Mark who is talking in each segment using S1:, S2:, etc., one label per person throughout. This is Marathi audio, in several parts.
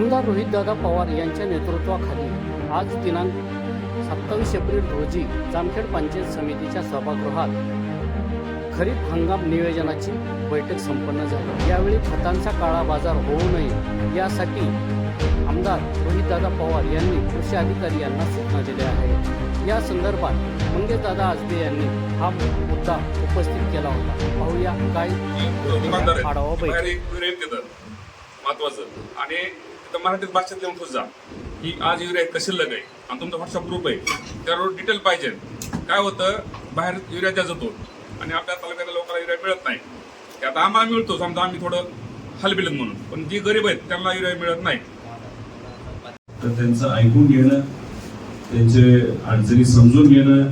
S1: आमदार रोहितदादा पवार यांच्या नेतृत्वाखाली आज दिनांक 27 एप्रिल रोजी जामखेड पंचायत समितीच्या सभागृहात खरीप हंगाम नियोजनाची बैठक संपन्न झाली। यावेळी खतांचा काळा बाजार होऊ नये यासाठी आमदार रोहितदादा पवार यांनी कृषी अधिकारी यांना सूचना दिल्या आहेत। या संदर्भात मंगेशदादा आजबे यांनी हा मुद्दा उपस्थित केला होता। पाहूया काय आढावा बैठक
S2: महत्वाचं आणि मराठीत भाषेत लिहून ठेवून जा की आज युरिया कशी आहे आणि तुमचा व्हॉट्सअप ग्रुप आहे त्यावर डिटेल पाहिजे। काय होतं बाहेर युरिया द्या जातो आणि आपल्या तालुक्यातल्या लोकांना युरिया मिळत नाही। ते आता आम्हाला मिळतो, समजा आम्ही थोडं हलबिलत म्हणून, पण जी गरीब आहेत त्यांना युरिया मिळत नाही।
S3: तर त्यांचं ऐकून घेणं, त्यांचे अडचणी समजून घेणं,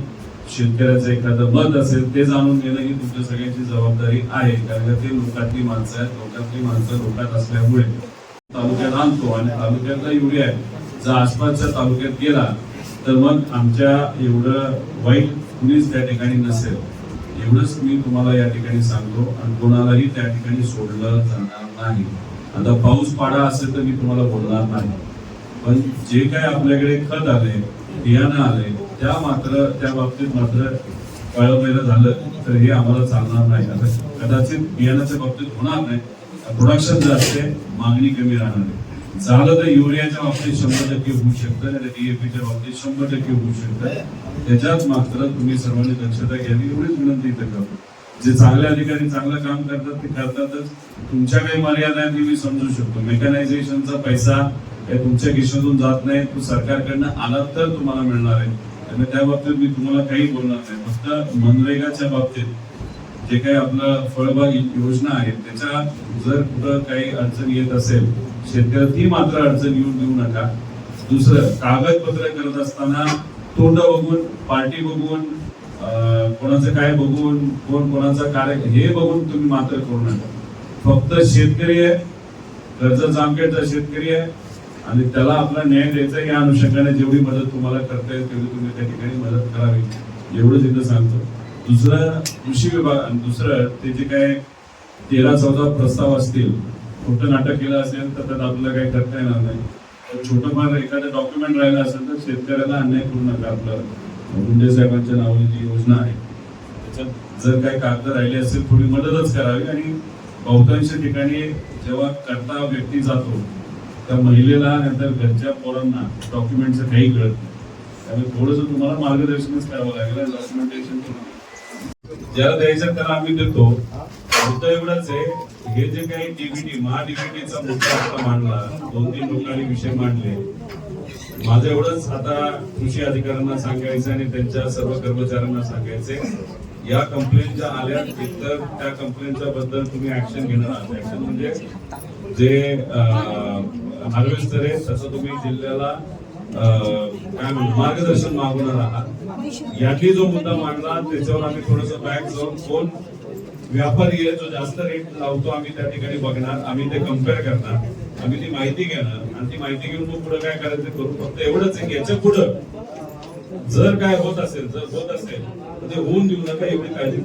S3: शेतकऱ्याचं एखादं मत असेल ते जाणून घेणं ही तुमच्या सगळ्यांची जबाबदारी आहे। कारण ते लोकातली माणसं आहेत, लोकातली माणसं लोकात असल्यामुळे तालुक्यात आणतो आणि तालुक्यातला युरिया जर आसपासच्या तालुक्यात गेला तर मग आमच्या एवढं वाईट कुणीच त्या ठिकाणी नसेल, एवढंच मी तुम्हाला या ठिकाणी सांगतो। आणि कोणालाही त्या ठिकाणी सोडलं जाणार नाही। आता पाऊस पाडा असेल तर मी तुम्हाला बोलणार नाही, पण जे काय आपल्याकडे खत आले, बियाणं आले, त्या बाबतीत मात्र कळवलेलं झालं तर हे आम्हाला चालणार नाही। आता कदाचित बियाणाच्या बाबतीत होणार नाही, प्रोडक्शन जास्त आहे, मागणी कमी राहणार आहे। झालं तर युरियाच्या बाबतीत 100% होऊ शकतं, नाही DAPच्या बाबतीत 100% होऊ शकतं। त्याच्यात मात्र तुम्ही सर्वांनी दक्षता घ्यावी एवढीच विनंती करतो। जे चांगले अधिकारी चांगलं काम करतात ते करतातच, तुमच्या काही मर्यादा आहेत मी समजू शकतो। मेकॅनायझेशनचा पैसा हे तुमच्या खिशातून जात नाही, तो सरकारकडनं आला तर तुम्हाला मिळणार आहे। त्यामुळे त्या बाबतीत मी तुम्हाला काही बोलणार नाही। फक्त मनरेगाच्या बाबतीत जे काही आपलं फळबाग योजना आहे त्याच्या जर कुठं काही अडचण येत असेल शेतकऱ्याला ती मात्र अडचण येऊन देऊ नका। दुसरं, कागदपत्र करत असताना तोंड बघून, पार्टी बघून, कोणाचं काय बघून, कोण कोणाचा कार्य हे बघून तुम्ही मात्र करू नका। फक्त शेतकरी आहे, कर्जत जामखेडचा शेतकरी आहे आणि त्याला आपला न्याय द्यायचा, या अनुषंगाने जेवढी मदत तुम्हाला करता येईल तेवढी तुम्ही त्या ठिकाणी मदत करावी एवढंच इथं सांगतो। दुसरं, कृषी विभाग आणि दुसरं ते जे काय 13-14 प्रस्ताव असतील, खोटं नाटक केलं असेल तर त्यात आपल्याला काही करता येणार नाही। छोटंफार एखादं डॉक्युमेंट राहिलं असेल तर शेतकऱ्याला अन्याय करू नका। आपलं गुंडे साहेबांच्या नावाने जी योजना आहे त्याच्यात जर काही कागद राहिले असेल थोडी मदतच करावी। आणि बहुतांश ठिकाणी जेव्हा करता व्यक्ती जातो त्या महिलेला नंतर घरच्या पोरांना डॉक्युमेंटचं काही कळत नाही, त्यामुळे थोडंसं तुम्हाला मार्गदर्शनच करावं लागेल। डॉक्युमेंटेशन ज्याला द्यायचं त्याला आम्ही देतो। मुद्दा एवढाच आहे, हे जे काही DBT महाडीबीटीचा मुद्दा आता मांडला, 2-3 लोकांनी विषय मांडले, माझं एवढंच आता कृषी अधिकाऱ्यांना सांगायचं आणि त्यांच्या सर्व कर्मचाऱ्यांना सांगायचे, या कंप्लेंट ज्या आल्या तर त्या कंप्लेंटच्या बद्दल तुम्ही ऍक्शन घेणार आहात। ऍक्शन म्हणजे जे हार्वेस्टर आहे तसं तुम्ही जिल्ह्याला काय म्हणतो मार्गदर्शन मागवणार आहात। यांनी जो मुद्दा मांडला त्याच्यावर आम्ही थोडंसं बॅक जाऊन कोण व्यापारी आहे जो जास्त रेट लावतो आम्ही त्या ठिकाणी बघणार, आम्ही ते कम्पेअर करणार, आम्ही ती माहिती घेणार आणि ती माहिती घेऊन मग पुढे काय करायचं करू। फक्त एवढंच आहे की याच्या पुढं जर काय होत असेल तर ते होऊन देऊ नका एवढी काळजी